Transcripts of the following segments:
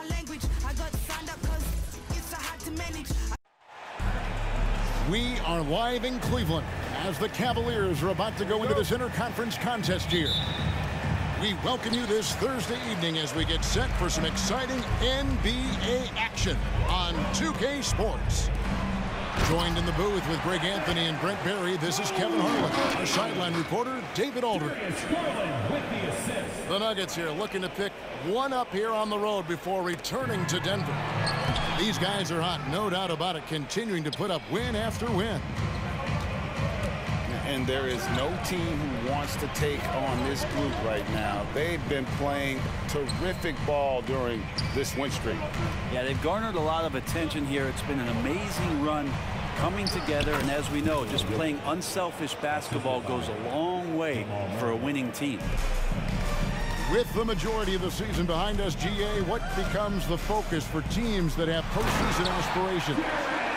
my language. I got signed up cause it's so hard to manage. We are live in Cleveland as the Cavaliers are about to go into this interconference contest here. We welcome you this Thursday evening as we get set for some exciting NBA action on 2K Sports. Joined in the booth with Greg Anthony and Brent Barry, this is Kevin Harlan. Our sideline reporter, David Aldridge. The Nuggets here looking to pick one up here on the road before returning to Denver. These guys are hot, no doubt about it, continuing to put up win after win. And there is no team who wants to take on this group right now. They've been playing terrific ball during this win streak. Yeah, they've garnered a lot of attention here. It's been an amazing run coming together. And as we know, just playing unselfish basketball goes a long way for a winning team. With the majority of the season behind us, GA, what becomes the focus for teams that have postseason aspirations?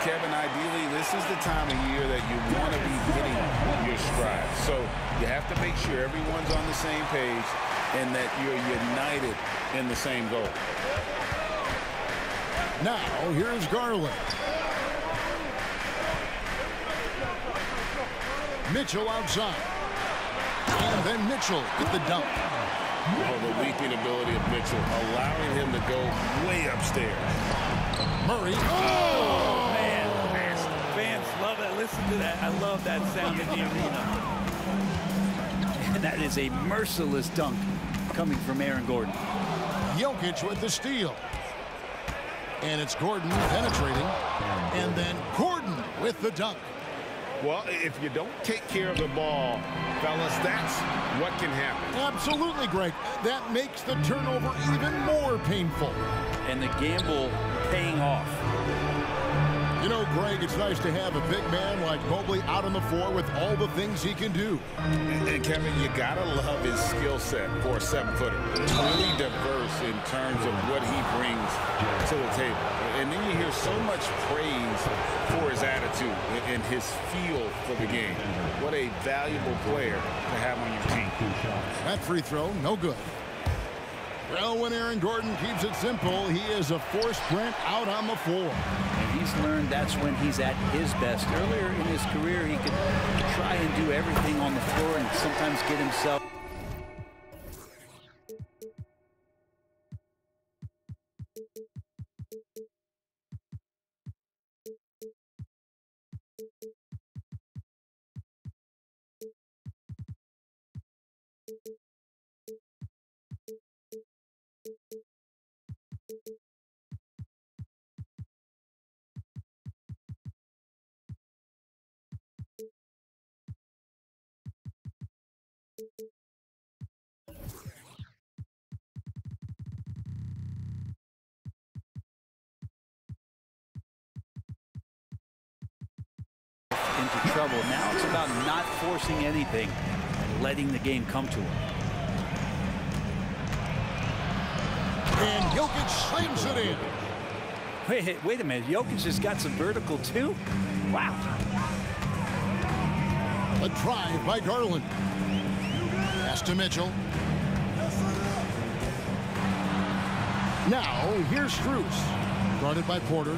Kevin, ideally, this is the time of year that you want to be hitting your stride. So you have to make sure everyone's on the same page and that you're united in the same goal. Now, here's Garland. Mitchell outside. And then Mitchell with the dunk. Oh, the leaping ability of Mitchell, allowing him to go way upstairs. Murray. Oh, man. Fans love that. Listen to that. I love that sound in the arena. And that is a merciless dunk coming from Aaron Gordon. Jokic with the steal. And it's Gordon penetrating. And then Gordon with the dunk. Well, if you don't take care of the ball, fellas, that's what can happen. Absolutely, Greg. That makes the turnover even more painful. And the gamble paying off. You know, Greg, it's nice to have a big man like Mobley out on the floor with all the things he can do. And Kevin, you gotta love his skill set for a 7-footer. It's really diverse in terms of what he brings to the table. And then you hear so much praise for his attitude and his feel for the game. What a valuable player to have on your team. That free throw, no good. Well, when Aaron Gordon keeps it simple, he is a force print out on the floor. And he's learned that's when he's at his best. Earlier in his career, he could try and do everything on the floor and sometimes get himself. Into trouble. Now it's about not forcing anything and letting the game come to him. And Jokic slams it in. Wait a minute. Jokic has got some vertical too? Wow. A drive by Garland. Pass to Mitchell. Now, here's Strus. Guarded by Porter.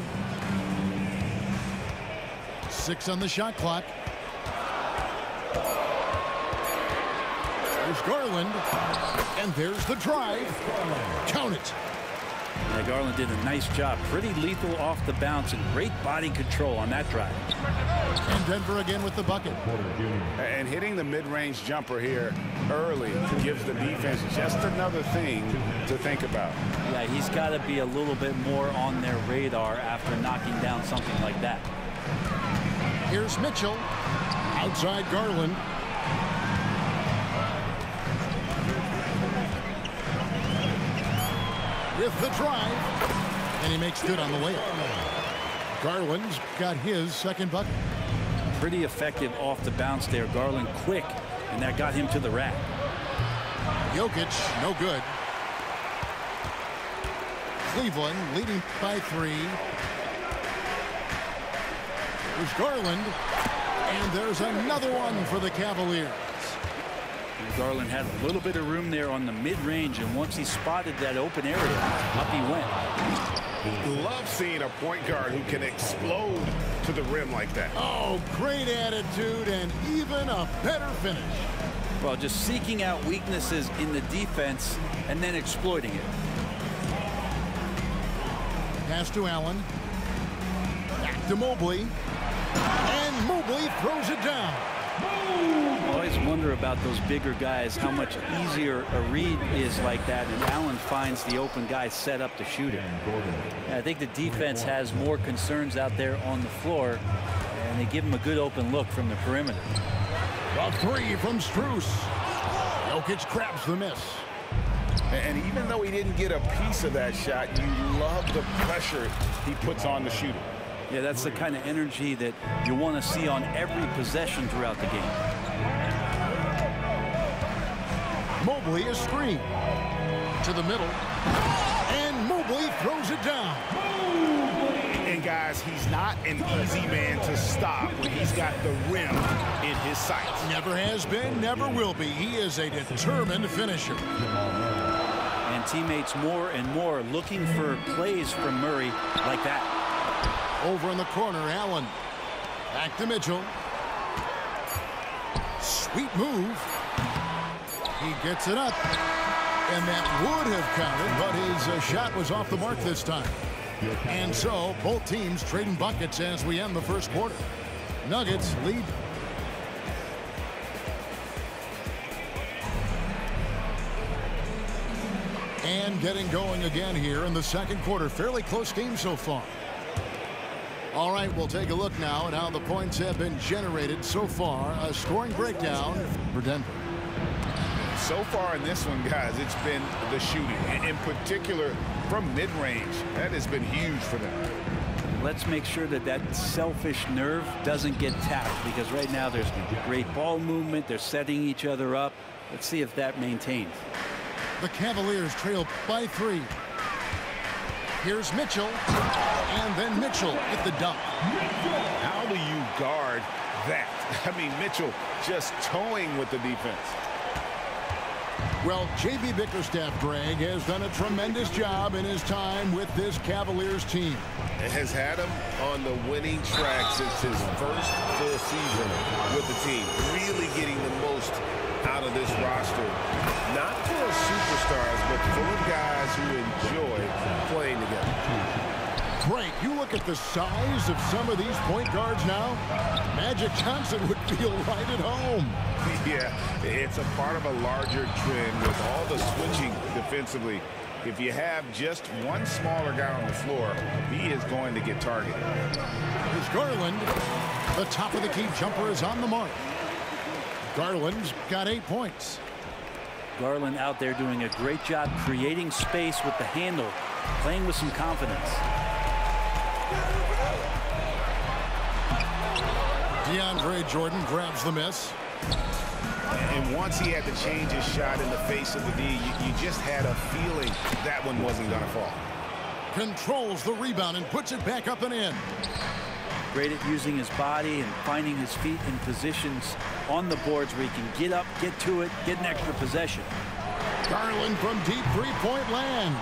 6 on the shot clock. There's Garland. And there's the drive. Count it. Yeah, Garland did a nice job. Pretty lethal off the bounce and great body control on that drive. And Denver again with the bucket. And hitting the mid-range jumper here early gives the defense just another thing to think about. Yeah, he's got to be a little bit more on their radar after knocking down something like that. Here's Mitchell. Outside Garland. With the drive. And he makes good on the layup. Garland's got his second bucket. Pretty effective off the bounce there. Garland quick, and that got him to the rack. Jokic, no good. Cleveland leading by 3. There's Garland. And there's another one for the Cavaliers. Garland had a little bit of room there on the mid-range, and once he spotted that open area, up he went. Love seeing a point guard who can explode to the rim like that. Oh, great attitude and even a better finish. Well, just seeking out weaknesses in the defense and then exploiting it. Pass to Allen. Back to Mobley. And Mobley throws it down. I always wonder about those bigger guys, how much easier a read is like that, and Allen finds the open guy set up to shoot it. And I think the defense has more concerns out there on the floor, and they give him a good open look from the perimeter. A three from Strus. Jokic grabs the miss. And even though he didn't get a piece of that shot, you love the pressure he puts on the shooter. Yeah, that's the kind of energy that you want to see on every possession throughout the game. Mobley is screened to the middle, and Mobley throws it down. And guys, he's not an easy man to stop when he's got the rim in his sights. Never has been, never will be. He is a determined finisher. And teammates more and more looking for plays from Murray like that. Over in the corner, Allen. Back to Mitchell. Sweet move. He gets it up. And that would have counted, but his shot was off the mark this time. And so, both teams trading buckets as we end the first quarter. Nuggets lead. And getting going again here in the second quarter. Fairly close game so far. All right, we'll take a look now at how the points have been generated so far. A scoring breakdown for Denver. So far in this one, guys, it's been the shooting, in particular from mid-range. That has been huge for them. Let's make sure that that selfish nerve doesn't get tapped, because right now there's great ball movement. They're setting each other up. Let's see if that maintains. The Cavaliers trail by 3. Here's Mitchell, and then Mitchell with the dunk. How do you guard that? I mean, Mitchell just towing with the defense. Well, J.B. Bickerstaff, Greg, has done a tremendous job in his time with this Cavaliers team. It has had him on the winning track since his first full season with the team. Really getting the most out of this roster. Not full of superstars, but full of guys who enjoy playing together. Great. You look at the size of some of these point guards now. Magic Johnson would feel right at home. Yeah, it's a part of a larger trend with all the switching defensively. If you have just one smaller guy on the floor, he is going to get targeted. Here's Garland. The top of the key jumper is on the mark. Garland's got 8 points. Garland out there doing a great job creating space with the handle, playing with some confidence. DeAndre Jordan grabs the miss. And once he had to change his shot in the face of the D, you just had a feeling that one wasn't going to fall. Controls the rebound and puts it back up and in. Great at using his body and finding his feet in positions on the boards where he can get up, get to it, get an extra possession. Garland from deep three-point land.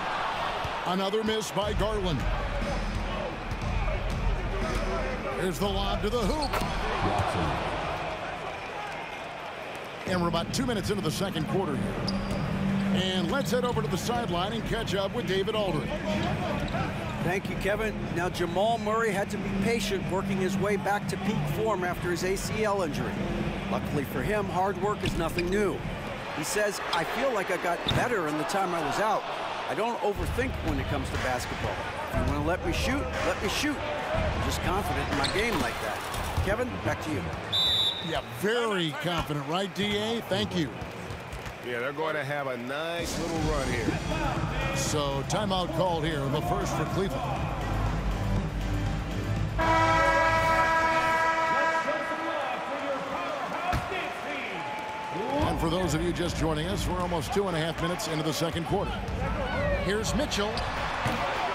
Another miss by Garland. Here's the lob to the hoop. And we're about 2 minutes into the second quarter here. And let's head over to the sideline and catch up with David Aldridge. Thank you, Kevin. Now, Jamal Murray had to be patient working his way back to peak form after his ACL injury. Luckily for him, hard work is nothing new. He says, I feel like I got better in the time I was out. I don't overthink when it comes to basketball. If you want to let me shoot, let me shoot. I'm just confident in my game like that. Kevin, back to you. Yeah, very confident, right, D.A.? Thank you. Yeah, they're going to have a nice little run here. So, timeout called here, the first for Cleveland. And for those of you just joining us, we're almost 2.5 minutes into the second quarter. Here's Mitchell.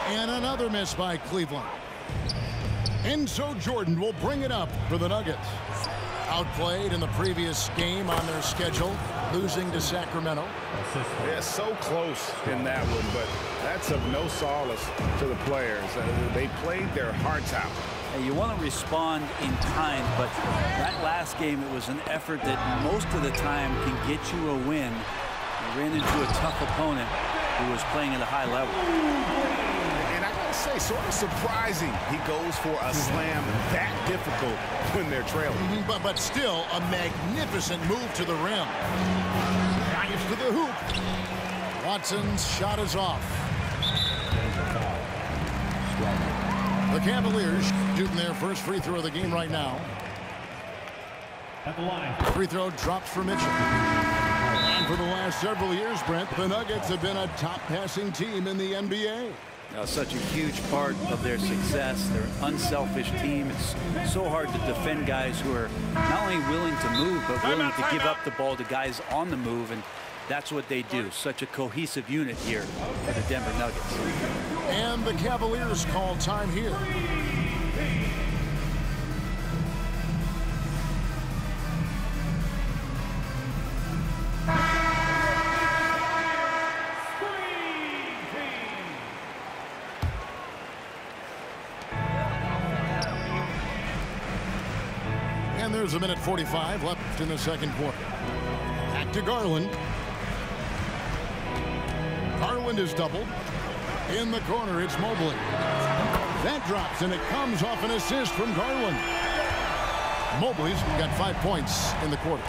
And another miss by Cleveland. And so Jordan will bring it up for the Nuggets. Outplayed in the previous game on their schedule, losing to Sacramento. Yeah, so close in that one, but that's of no solace to the players. They played their hearts out. You want to respond in kind, but that last game, it was an effort that most of the time can get you a win. You ran into a tough opponent who was playing at a high level. And I gotta say, sort of surprising he goes for a slam that difficult when they're trailing. But still, a magnificent move to the rim. Drives to the hoop. Watson's shot is off. The Cavaliers shooting their first free throw of the game right now. At the line. Free throw drops for Mitchell. And for the last several years, Brent, the Nuggets have been a top passing team in the NBA. Such a huge part of their success. They're an unselfish team. It's so hard to defend guys who are not only willing to move, but willing to give up the ball to guys on the move, and that's what they do. Such a cohesive unit here for the Denver Nuggets. And the Cavaliers call time here. And there's a minute 45 left in the second quarter. Back to Garland. Garland is doubled. In the corner, it's Mobley. That drops, and it comes off an assist from Garland. Mobley's got 5 points in the quarter.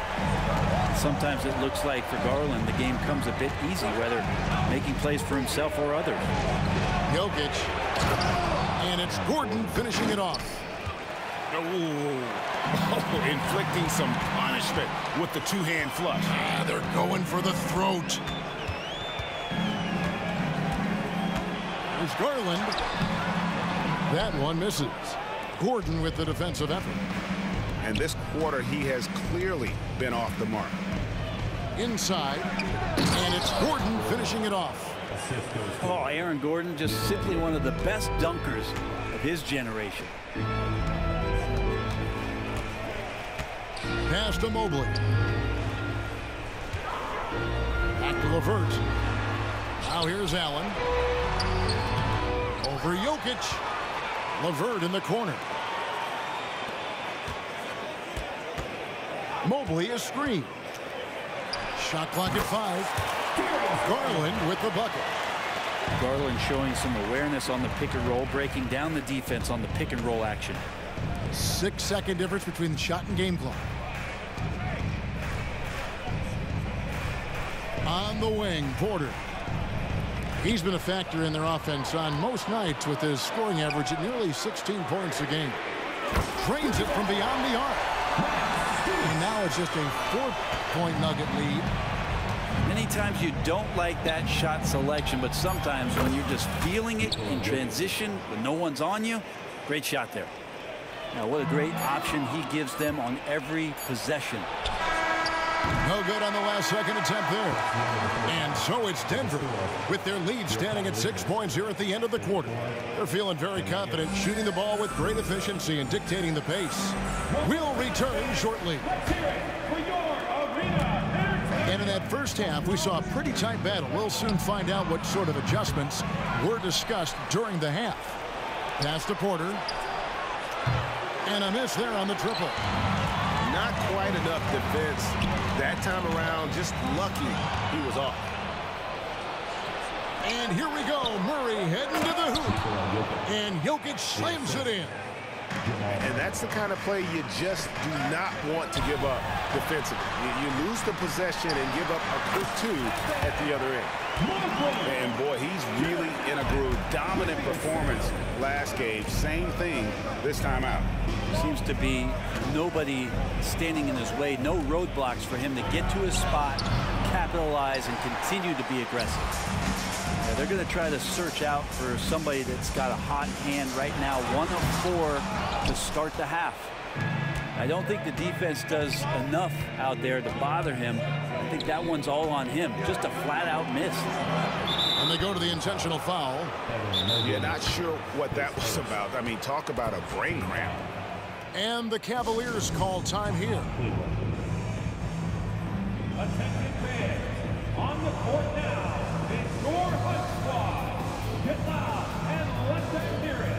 Sometimes it looks like for Garland, the game comes a bit easy, whether making plays for himself or others. Jokic. And it's Gordon finishing it off. Inflicting some punishment with the two-hand flush. They're going for the throat. There's Garland. That one misses. Gordon with the defensive effort. And this quarter, he has clearly been off the mark. Inside. And it's Gordon finishing it off. Oh, Aaron Gordon, just simply one of the best dunkers of his generation. Pass to Mobley. Back to LeVert. Now here's Allen. Over Jokic. LeVert in the corner. Mobley is screened. Shot clock at 5. Garland with the bucket. Garland showing some awareness on the pick and roll, breaking down the defense on the pick and roll action. 6-second difference between shot and game clock. On the wing, Porter. He's been a factor in their offense on most nights with his scoring average at nearly 16 points a game. Drains it from beyond the arc. And now it's just a 4-point Nugget lead. Many times you don't like that shot selection, but sometimes when you're just feeling it in transition when no one's on you, great shot there. Now what a great option he gives them on every possession. No good on the last second attempt there. And so it's Denver with their lead standing at 6 points here at the end of the quarter. They're feeling very confident, shooting the ball with great efficiency and dictating the pace. We'll return shortly. And in that first half, we saw a pretty tight battle. We'll soon find out what sort of adjustments were discussed during the half. Pass to Porter. And a miss there on the triple. Not quite enough defense that time around. Just lucky he was off. And here we go. Murray heading to the hoop. And Jokic slams it in. And that's the kind of play you just do not want to give up defensively. You lose the possession and give up a quick two at the other end. And boy, he's really in a groove. Dominant performance last game. Same thing this time out. Seems to be nobody standing in his way, no roadblocks for him to get to his spot, capitalize, and continue to be aggressive. They're going to try to search out for somebody that's got a hot hand right now. 1 of 4 to start the half. I don't think the defense does enough out there to bother him. I think that one's all on him. Just a flat-out miss. And they go to the intentional foul. Yeah, not sure what that was about. I mean, talk about a brain cramp. And the Cavaliers call time here. Attention fans, on the court now, it's your Hunt Squad. Get loud and let them hear it.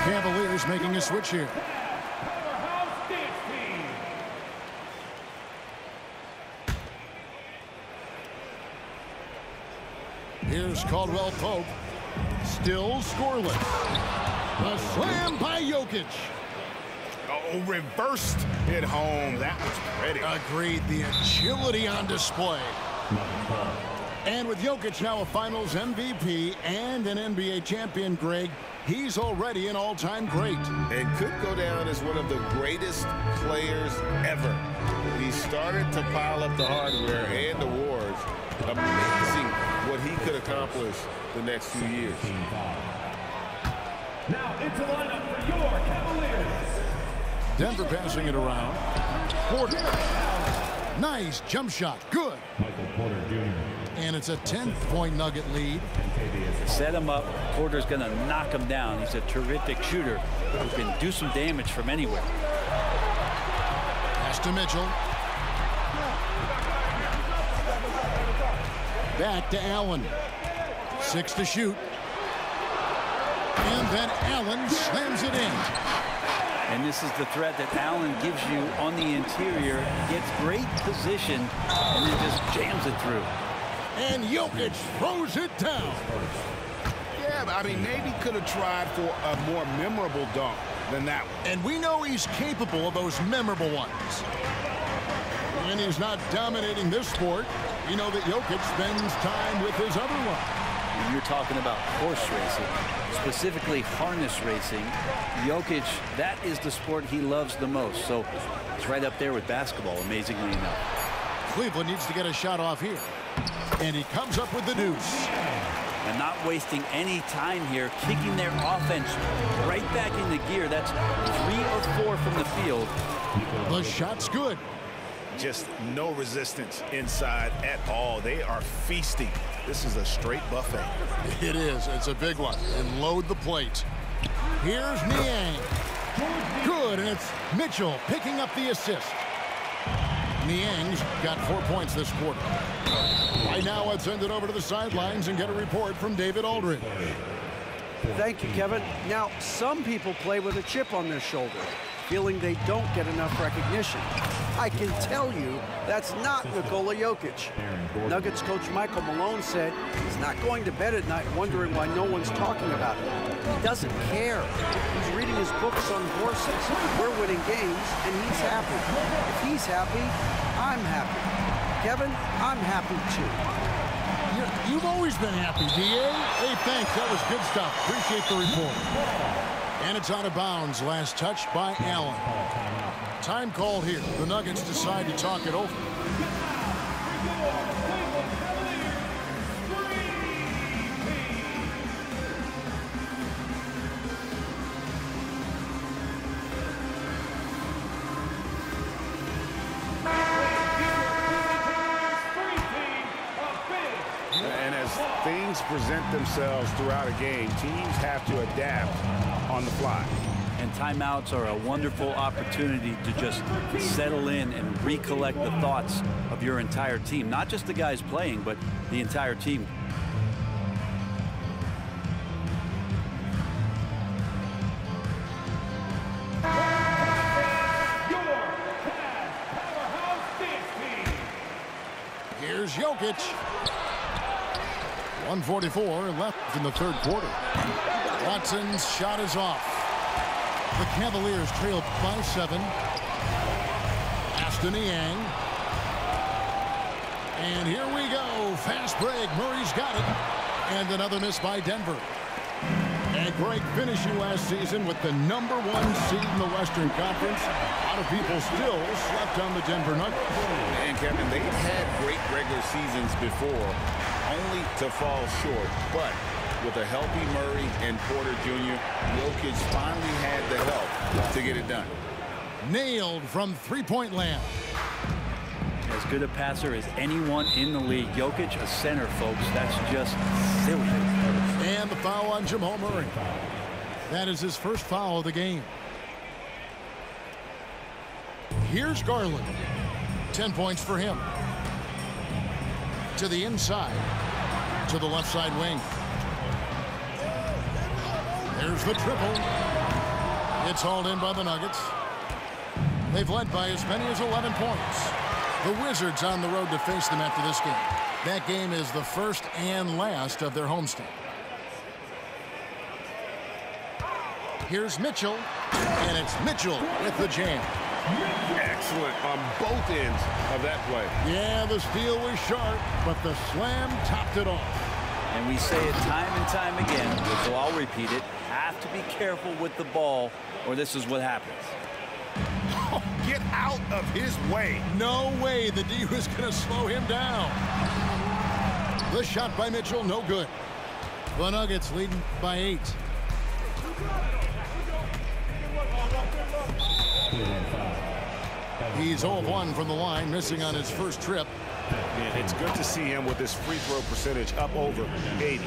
Cavaliers making a switch here. Powerhouse Dance Team. Here's Caldwell Pope. Still scoreless. A slam by Jokic. Oh, reversed it home. That was pretty. Agreed. The agility on display. And with Jokic now a Finals MVP and an NBA champion, Greg, he's already an all-time great. And could go down as one of the greatest players ever. He started to pile up the hardware and awards. Amazing what he could accomplish the next few years. Now into lineup for your Cavaliers. Denver passing it around. Porter. Nice jump shot. Good. Michael Porter Jr. And it's a 10-point Nugget lead. Set him up. Porter's going to knock him down. He's a terrific shooter who can do some damage from anywhere. Pass to Mitchell. Back to Allen. 6 to shoot. And then Allen slams it in. And this is the threat that Allen gives you on the interior. Gets great position and then just jams it through. And Jokic throws it down. Yeah, but I mean, maybe could have tried for a more memorable dunk than that one. And we know he's capable of those memorable ones. When he's not dominating this sport, you know that Jokic spends time with his other one. You're talking about horse racing, specifically harness racing. Jokic, that is the sport he loves the most. So it's right up there with basketball, amazingly enough. Cleveland needs to get a shot off here. And he comes up with the deuce. And not wasting any time here, kicking their offense right back into gear. That's 3 of 4 from the field. The shot's good. Just no resistance inside at all. They are feasting. This is a straight buffet. It is. It's a big one. And load the plate. Here's Niang. Good, and it's Mitchell picking up the assist. Niang's got 4 points this quarter. Right now, let's send it over to the sidelines and get a report from David Aldridge. Thank you, Kevin. Now, some people play with a chip on their shoulder, feeling they don't get enough recognition. I can tell you that's not Nikola Jokic. Nuggets coach Michael Malone said he's not going to bed at night wondering why no one's talking about it. He doesn't care. He's reading his books on horses. We're winning games, and he's happy. If he's happy, I'm happy. Kevin, I'm happy too. You've always been happy, D.A. Hey, thanks. That was good stuff. Appreciate the report. And it's out of bounds. Last touch by Allen. Time called here. The Nuggets decide to talk it over. And as things present themselves throughout a game, teams have to adapt on the fly. And timeouts are a wonderful opportunity to just settle in and recollect the thoughts of your entire team. Not just the guys playing, but the entire team. Here's Jokic. 1:44 left in the third quarter. Watson's shot is off. The Cavaliers trail by 7. Aston Niang. And here we go. Fast break. Murray's got it. And another miss by Denver. And Greg finishing last season with the #1 seed in the Western Conference. A lot of people still slept on the Denver Nuggets. And Kevin, they've had great regular seasons before, only to fall short. But with a healthy Murray and Porter Jr., Jokic finally had the help to get it done. Nailed from three-point land. As good a passer as anyone in the league. Jokic, a center, folks. That's just silly. And the foul on Jamal Murray. That is his first foul of the game. Here's Garland. 10 points for him. To the inside. To the left side wing. There's the triple. It's hauled in by the Nuggets. They've led by as many as 11 points. The Wizards on the road to face them after this game. That game is the first and last of their homestand. Here's Mitchell, and it's Mitchell with the jam. Excellent on both ends of that play. Yeah, the steal was sharp, but the slam topped it off. And we say it time and time again, so I'll repeat it. Have to be careful with the ball, or this is what happens. Oh, get out of his way. No way the D was going to slow him down. The shot by Mitchell, no good. The Nuggets leading by 8. He's 0-1 from the line, missing on his first trip. Yeah, it's good to see him with his free throw percentage up over 80.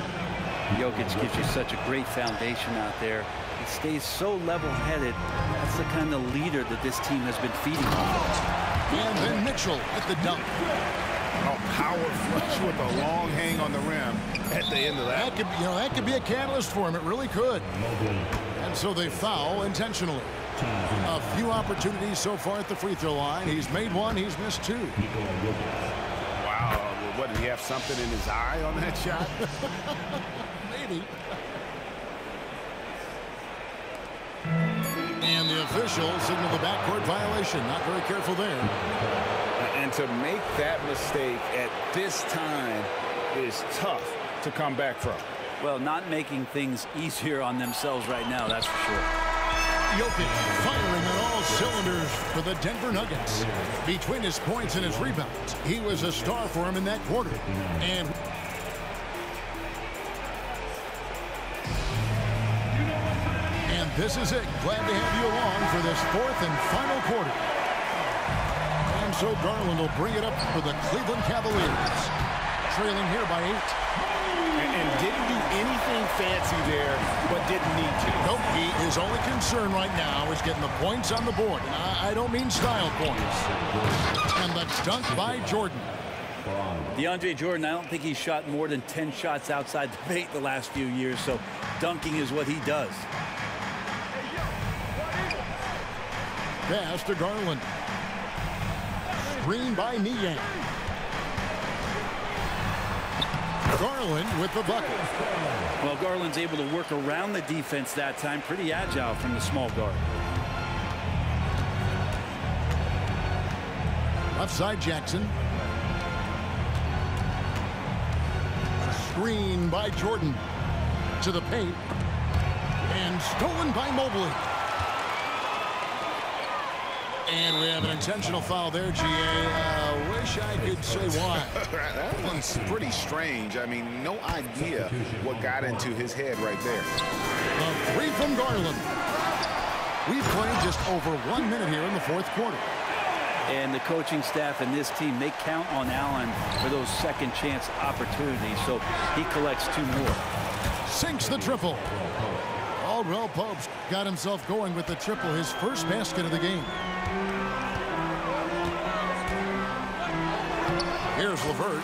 Jokic gives you such a great foundation out there. He stays so level-headed. That's the kind of leader that this team has been feeding on. And then Mitchell at the dunk. Oh, power flush with a long hang on the rim at the end of that. That could be a catalyst for him. It really could. And so they foul intentionally. A few opportunities so far at the free throw line. He's made one. He's missed 2. Wow. What, did he have something in his eye on that shot? Maybe. And the official signaled the backcourt violation. Not very careful there. And to make that mistake at this time is tough to come back from. Well, not making things easier on themselves right now, that's for sure. Jokic firing on all cylinders for the Denver Nuggets. Between his points and his rebounds, he was a star for him in that quarter. And this is it. Glad to have you along for this 4th and final quarter. And so Garland will bring it up for the Cleveland Cavaliers. Trailing here by 8. And didn't do anything fancy there, but didn't need to. Nope, his only concern right now is getting the points on the board. And I don't mean style points. And the dunk by Jordan. DeAndre Jordan, I don't think he's shot more than 10 shots outside the paint the last few years, so dunking is what he does. Pass to Garland. Screen by Niang. Garland with the bucket. Well, Garland's able to work around the defense that time. Pretty agile from the small guard. Left side Jackson. Screen by Jordan. To the paint. And stolen by Mobley. And we have an intentional foul there, G.A. Wish I could say why. That one's pretty strange. I mean, no idea what got into his head right there. The 3 from Garland. We've played just over 1 minute here in the 4th quarter. And the coaching staff and this team, they count on Allen for those second chance opportunities, so he collects 2 more. Sinks the triple. Aldwell Pope's got himself going with the triple, his first basket of the game. Here's LeVert.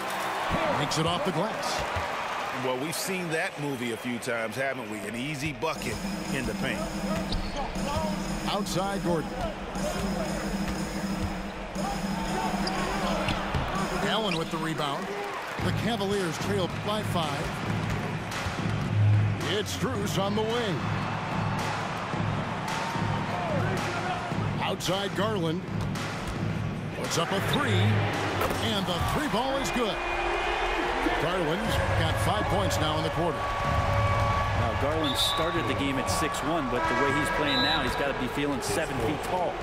Makes it off the glass. Well, we've seen that movie a few times, haven't we? An easy bucket in the paint. Outside Gordon. Allen with the rebound. The Cavaliers trail by 5. It's Strus on the wing. Outside Garland. Puts up a 3. And the 3 ball is good. Garland's got 5 points now in the quarter. Now, Garland started the game at 6'1", but the way he's playing now, he's got to be feeling 7 feet tall.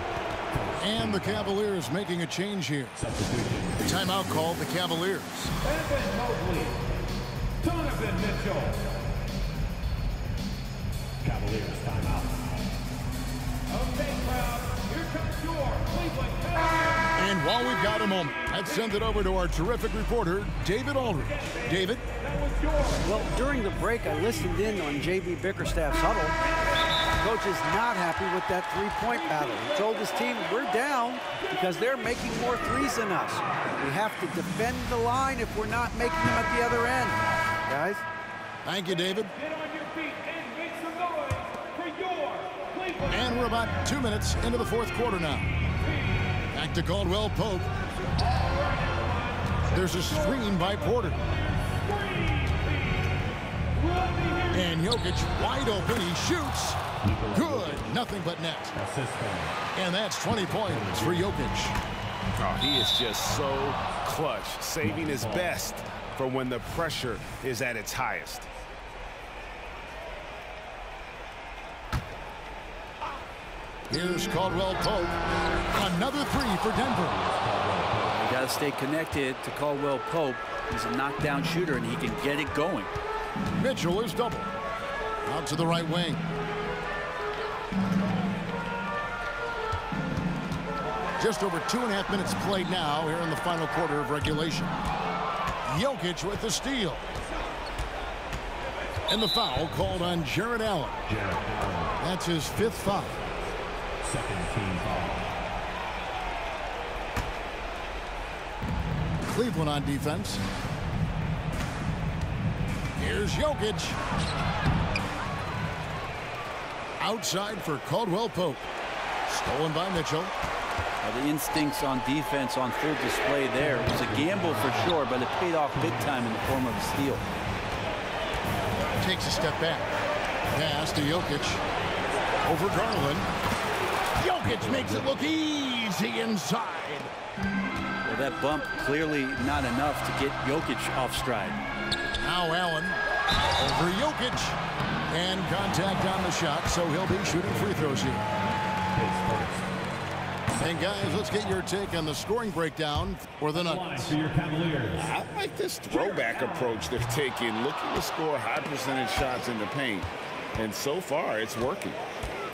And the Cavaliers making a change here. Timeout called the Cavaliers. Evan Mobley, Donovan Mitchell. Cavaliers timeout. Okay, crowd, here comes we've got a moment. Let's send it over to our terrific reporter, David Aldridge. David? Well, during the break, I listened in on J.B. Bickerstaff's huddle. Coach is not happy with that three-point battle. He told his team, we're down because they're making more threes than us. We have to defend the line if we're not making them at the other end. Guys? Thank you, David. Get on your feet and make some noise for your Cleveland. And we're about 2 minutes into the fourth quarter now. Back to Caldwell Pope. There's a screen by Porter. And Jokic wide open. He shoots. Good. Nothing but net. And that's 20 points for Jokic. Oh, he is just so clutch, saving his best for when the pressure is at its highest. Here's Caldwell Pope. Another three for Denver. You got to stay connected to Caldwell Pope. He's a knockdown shooter, and he can get it going. Mitchell is double. Out to the right wing. Just over 2.5 minutes played now here in the final quarter of regulation. Jokic with the steal. And the foul called on Jared Allen. That's his 5th foul. Second team foul. Cleveland on defense. Here's Jokic. Outside for Caldwell Pope. Stolen by Mitchell. The instincts on defense on full display there. It was a gamble for sure, but it paid off big time in the form of a steal. Takes a step back. Pass to Jokic. Over Garland. Jokic makes it look easy inside. Well, that bump clearly not enough to get Jokic off stride. Now Allen over Jokic. And contact on the shot, so he'll be shooting free throws here. And guys, let's get your take on the scoring breakdown for the Nuggets. For your Cavaliers. I like this throwback approach they're taking, looking to score high percentage shots in the paint. And so far, it's working.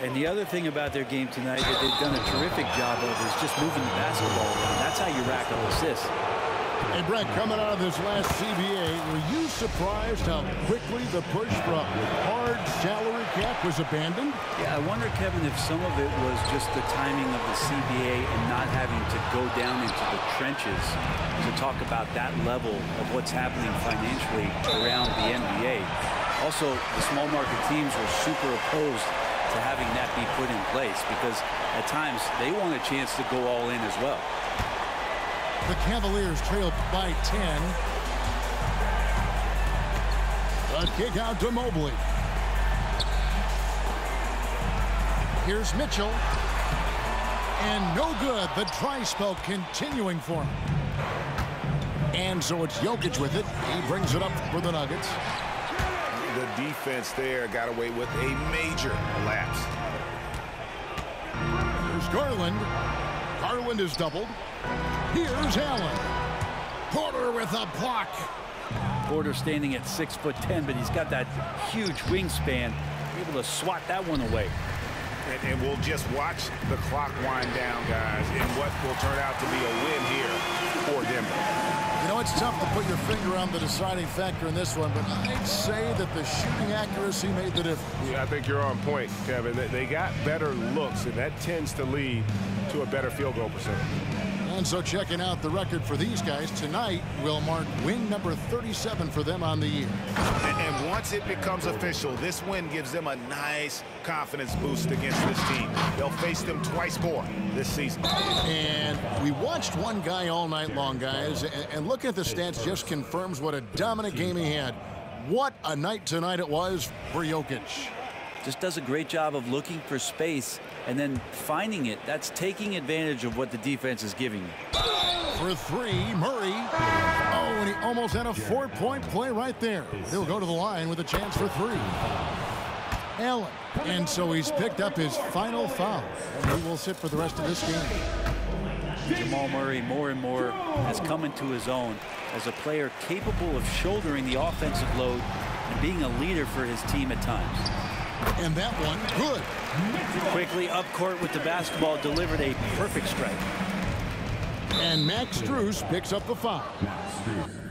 And the other thing about their game tonight that they've done a terrific job of is just moving the basketball around. That's how you rack up assists. Hey, Brett, coming out of this last CBA, were you surprised how quickly the push for a hard salary cap was abandoned? Yeah, I wonder, Kevin, if some of it was just the timing of the CBA and not having to go down into the trenches to talk about that level of what's happening financially around the NBA. Also, the small market teams were super opposed to having that be put in place because at times they want a chance to go all in as well. The Cavaliers trailed by 10. A kick out to Mobley. Here's Mitchell. And no good. The dry spell continuing for him. And so it's Jokic with it. He brings it up for the Nuggets. The defense there got away with a major lapse. Here's Garland. Garland is doubled. Here's Allen. Porter with a block. Porter standing at 6'10", but he's got that huge wingspan, able to swat that one away. And we'll just watch the clock wind down, guys, in what will turn out to be a win here for Denver. You know, it's tough to put your finger on the deciding factor in this one, but I'd say that the shooting accuracy made the difference. Yeah, I think you're on point, Kevin. They got better looks, and that tends to lead to a better field goal percentage. And so checking out the record for these guys tonight will mark win number 37 for them on the year. And once it becomes official, this win gives them a nice confidence boost against this team. They'll face them twice more this season. And we watched one guy all night long, guys, and looking at the stats just confirms what a dominant game he had. What a night tonight it was for Jokic. Just does a great job of looking for space and then finding it. That's taking advantage of what the defense is giving you. For three, Murray. Oh, and he almost had a 4-point play right there. He'll go to the line with a chance for three. Allen. And so he's picked up his final foul. And he will sit for the rest of this game. Jamal Murray more and more has come into his own as a player capable of shouldering the offensive load and being a leader for his team at times. And that one, good. Quickly up court with the basketball, delivered a perfect strike. And Max Strus picks up the foul. Max Strus.